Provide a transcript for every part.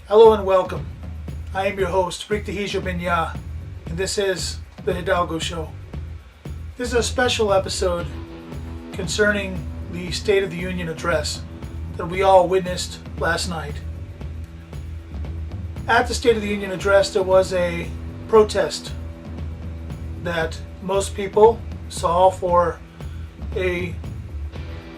Hello and welcome. I am your host, Rick Hijo Benya, and this is the Hidalgo Show. This is a special episode concerning the State of the Union address that we all witnessed last night. At the State of the Union address, there was a protest that most people saw for a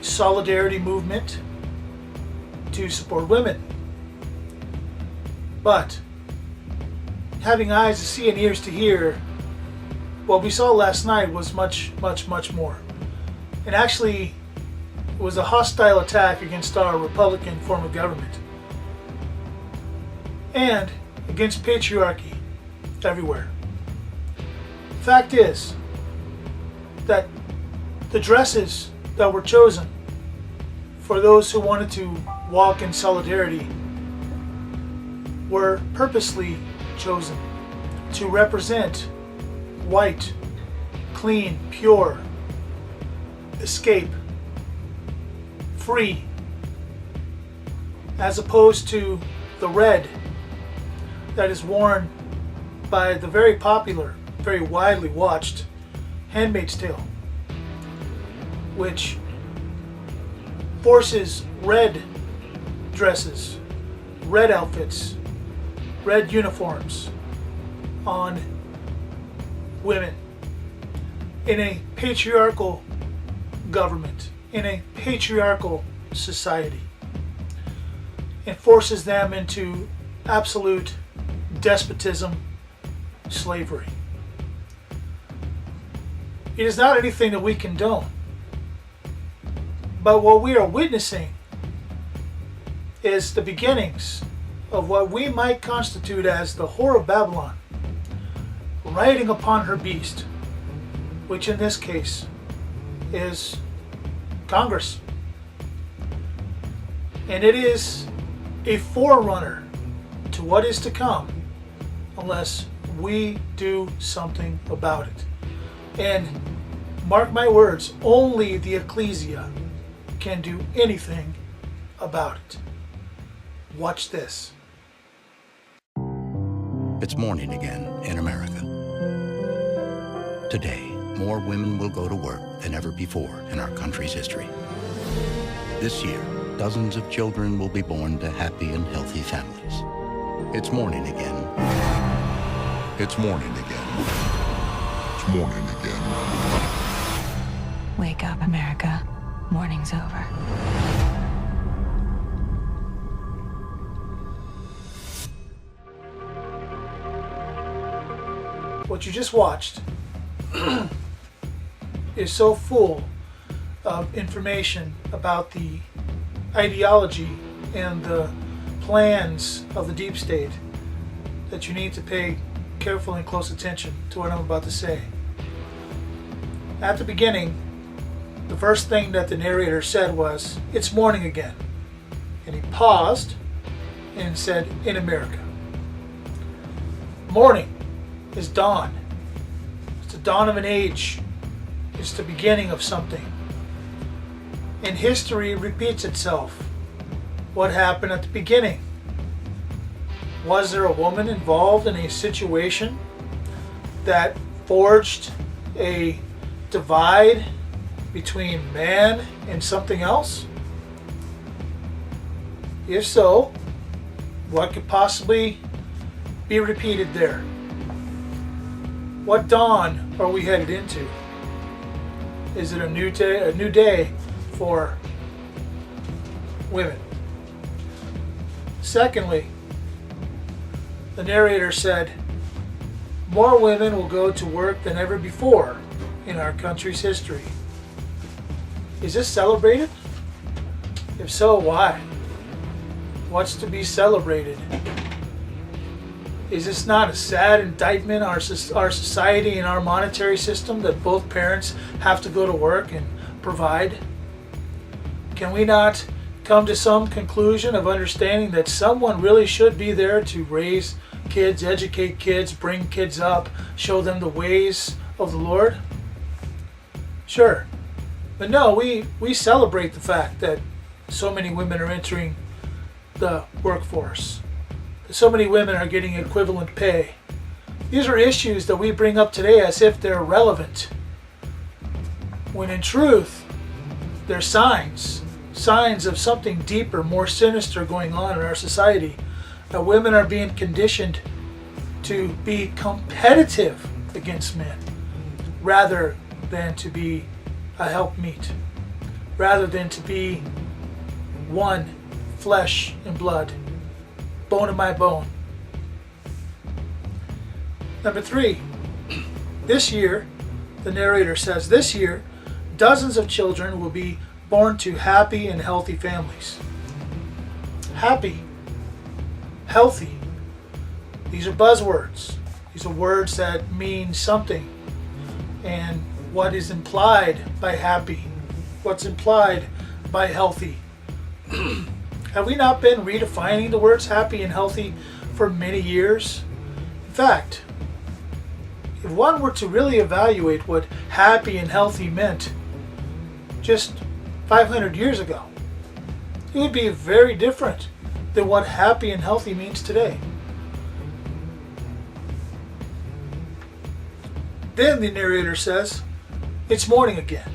solidarity movement to support women. But having eyes to see and ears to hear, what we saw last night was much more. And actually, it was a hostile attack against our Republican form of government and against patriarchy everywhere. The fact is that the dresses that were chosen for those who wanted to walk in solidarity were purposely chosen to represent white, clean, pure, escape, free, as opposed to the red that is worn by the very popular, very widely watched Handmaid's Tale, which forces red dresses, red outfits, red uniforms on women in a patriarchal government, in a patriarchal society, and forces them into absolute despotism, slavery. It is not anything that we condone, but what we are witnessing is the beginnings of what we might constitute as the whore of Babylon riding upon her beast, which in this case is Congress. And it is a forerunner to what is to come unless we do something about it. And mark my words, only the ecclesia can do anything about it. Watch this. It's morning again in America. Today, more women will go to work than ever before in our country's history. This year, dozens of children will be born to happy and healthy families. It's morning again. It's morning again. It's morning again. Wake up, America. Morning's over. What you just watched is so full of information about the ideology and the plans of the deep state that you need to pay careful and close attention to what I'm about to say. At the beginning, the first thing that the narrator said was, "It's morning again." And he paused and said, "In America." Morning is dawn. It's the dawn of an age. It's the beginning of something. And history repeats itself. What happened at the beginning? Was there a woman involved in a situation that forged a divide between man and something else? If so, what could possibly be repeated there? What dawn are we headed into? Is it a new day for women? Secondly, the narrator said, more women will go to work than ever before in our country's history. Is this celebrated? If so, why? What's to be celebrated? Is this not a sad indictment on our society and our monetary system that both parents have to go to work and provide? Can we not come to some conclusion of understanding that someone really should be there to raise kids, educate kids, bring kids up, show them the ways of the Lord? Sure. But no, we celebrate the fact that so many women are entering the workforce. that so many women are getting equivalent pay. These are issues that we bring up today as if they're relevant, when in truth, they're signs of something deeper, more sinister going on in our society. That women are being conditioned to be competitive against men rather than to be a helpmeet, rather than to be one flesh and blood, bone of my bone. Number 3, this year, the narrator says, this year, dozens of children will be born to happy and healthy families. Happy, healthy. These are buzzwords. These are words that mean something. And what is implied by happy? What's implied by healthy? Have we not been redefining the words happy and healthy for many years? In fact, if one were to really evaluate what happy and healthy meant just 500 years ago, it would be very different than what happy and healthy means today. Then the narrator says, it's morning again.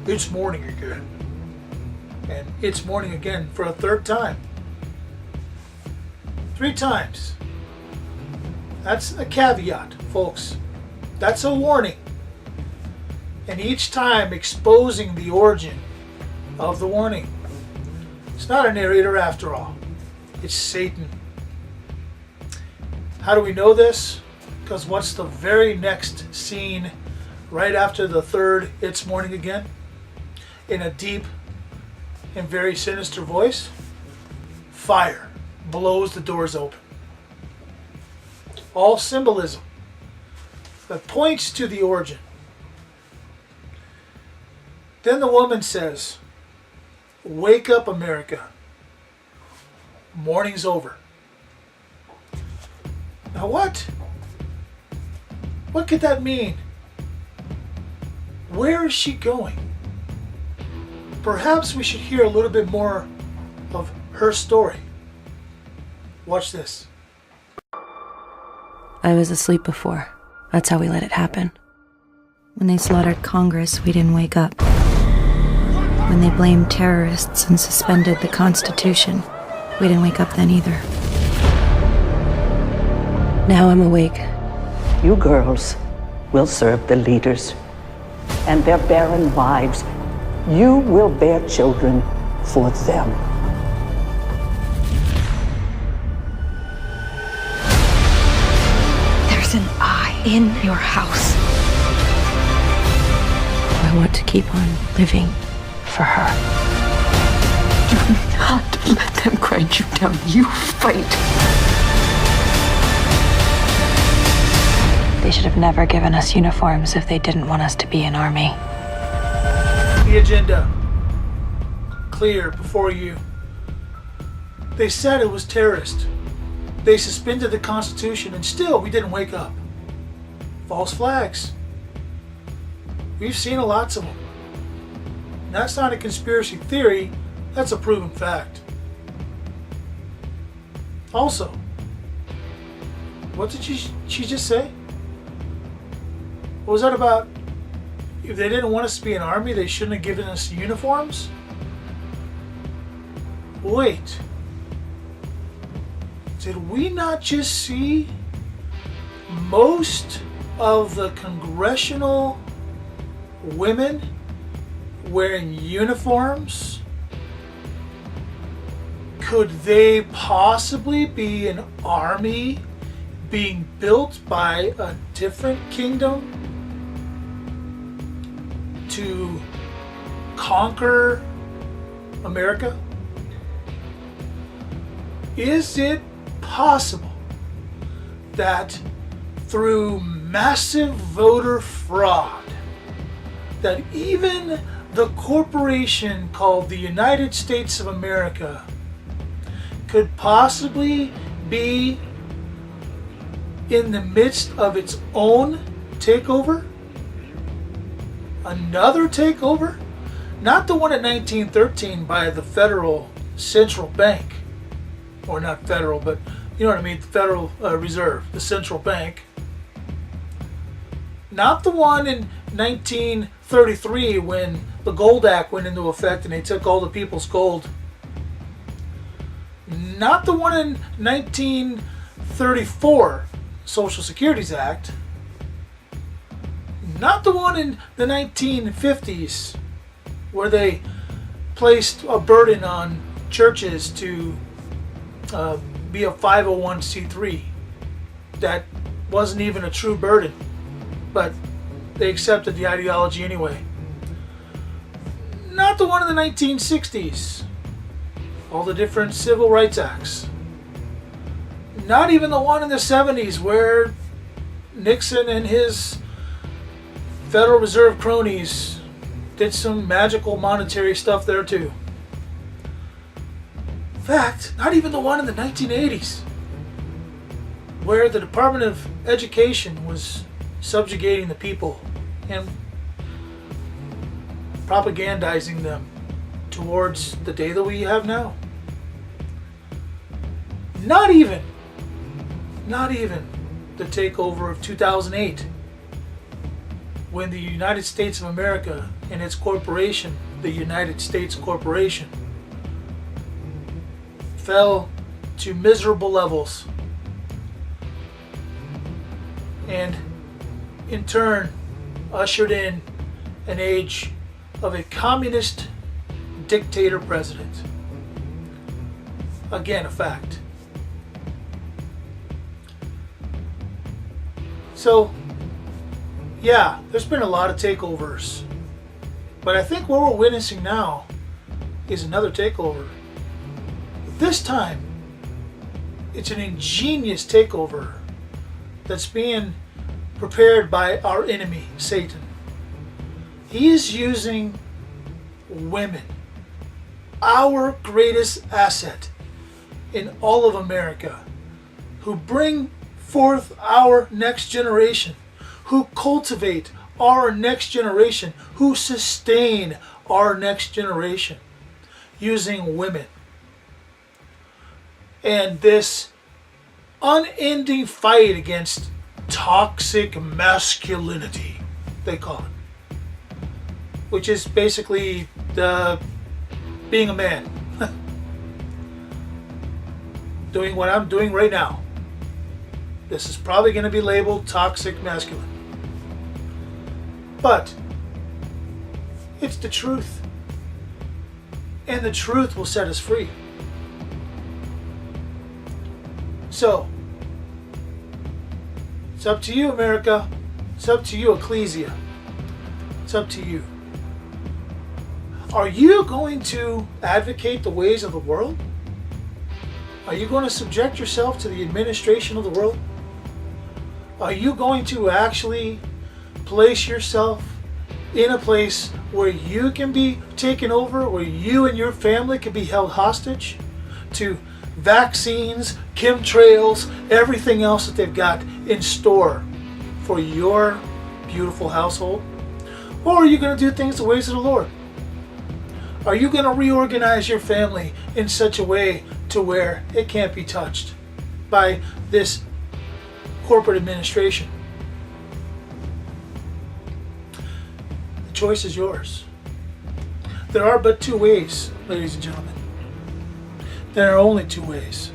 It's morning again. And it's morning again for a third time. 3 times. That's a caveat, folks. That's a warning. And each time exposing the origin of the warning. It's not a narrator after all. It's Satan. How do we know this? Because what's the very next scene right after the third it's morning again? In a deep and very sinister voice, fire blows the doors open. All symbolism that points to the origin. Then the woman says, wake up, America. Morning's over. Now what? What could that mean? Where is she going? Perhaps we should hear a little bit more of her story. Watch this. I was asleep before. That's how we let it happen. When they slaughtered Congress, we didn't wake up. When they blamed terrorists and suspended the Constitution, we didn't wake up then either. Now I'm awake. You girls will serve the leaders and their barren wives. You will bear children for them. There's an eye in your house. I want to keep on living for her. Do not let them grind you down. You fight. They should have never given us uniforms if they didn't want us to be an army. The agenda clear before you. They said it was terrorist. They suspended the Constitution and still we didn't wake up. False flags. We've seen lots of them. And that's not a conspiracy theory, that's a proven fact. Also, what did she just say? What was that about? If they didn't want us to be an army, they shouldn't have given us uniforms? Wait. Did we not just see most of the congressional women wearing uniforms? Could they possibly be an army being built by a different kingdom to conquer America? Is it possible that through massive voter fraud, that even the corporation called the United States of America could possibly be in the midst of its own takeover? Another takeover? Not the one in 1913 by the Federal Central Bank, or not federal, but You know what I mean? The Federal Reserve, the central bank. Not the one in 1933 when the Gold Act went into effect and they took all the people's gold. Not the one in 1934, Social Securities Act. Not the one in the 1950s where they placed a burden on churches to be a 501c3. That wasn't even a true burden, but they accepted the ideology anyway. Not the one in the 1960s. All the different civil rights acts. Not even the one in the 70s where Nixon and his Federal Reserve cronies did some magical monetary stuff there too. In fact, not even the one in the 1980s where the Department of Education was subjugating the people and propagandizing them towards the day that we have now. Not even the takeover of 2008, when the United States of America and its corporation, the United States Corporation, fell to miserable levels and in turn ushered in an age of a communist dictator president. Again, a fact. So, yeah, there's been a lot of takeovers. But I think what we're witnessing now is another takeover. This time, it's an ingenious takeover that's being prepared by our enemy, Satan. He is using women, our greatest asset in all of America, who bring forth our next generation, who cultivate our next generation, who sustain our next generation, using women. And this unending fight against toxic masculinity, they call it, which is basically being a man. Doing what I'm doing right now. This is probably going to be labeled toxic masculine. But it's the truth. And the truth will set us free. So, it's up to you, America. It's up to you, Ecclesia. It's up to you. Are you going to advocate the ways of the world? Are you going to subject yourself to the administration of the world? Are you going to actually place yourself in a place where you can be taken over, where you and your family can be held hostage to vaccines, chemtrails, everything else that they've got in store for your beautiful household? Or are you going to do things the ways of the Lord? Are you going to reorganize your family in such a way to where it can't be touched by this corporate administration? The choice is yours. There are but two ways, ladies and gentlemen. There are only two ways.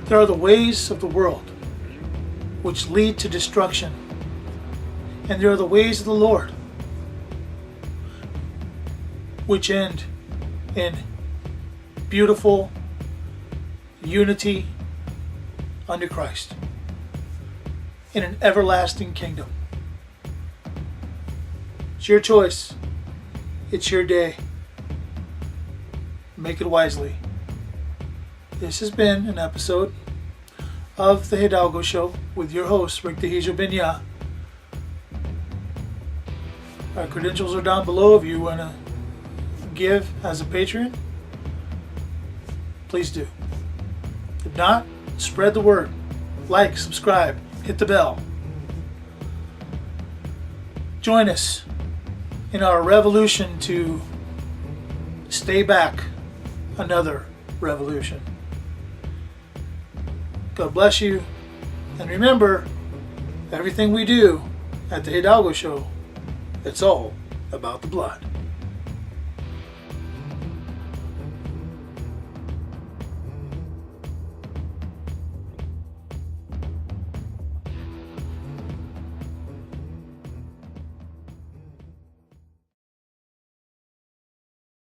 There are the ways of the world, which lead to destruction. And there are the ways of the Lord, which end in beautiful unity under Christ in an everlasting kingdom. It's your choice. It's your day. Make it wisely. This has been an episode of The Hidalgo Show with your host, Rick Dehijo Binya. Our credentials are down below. If you want to give as a patron, please do. If not, spread the word. Like, subscribe, hit the bell. Join us in our revolution to stay back another revolution. God bless you. And remember, everything we do at the Hidalgo Show, it's all about the blood.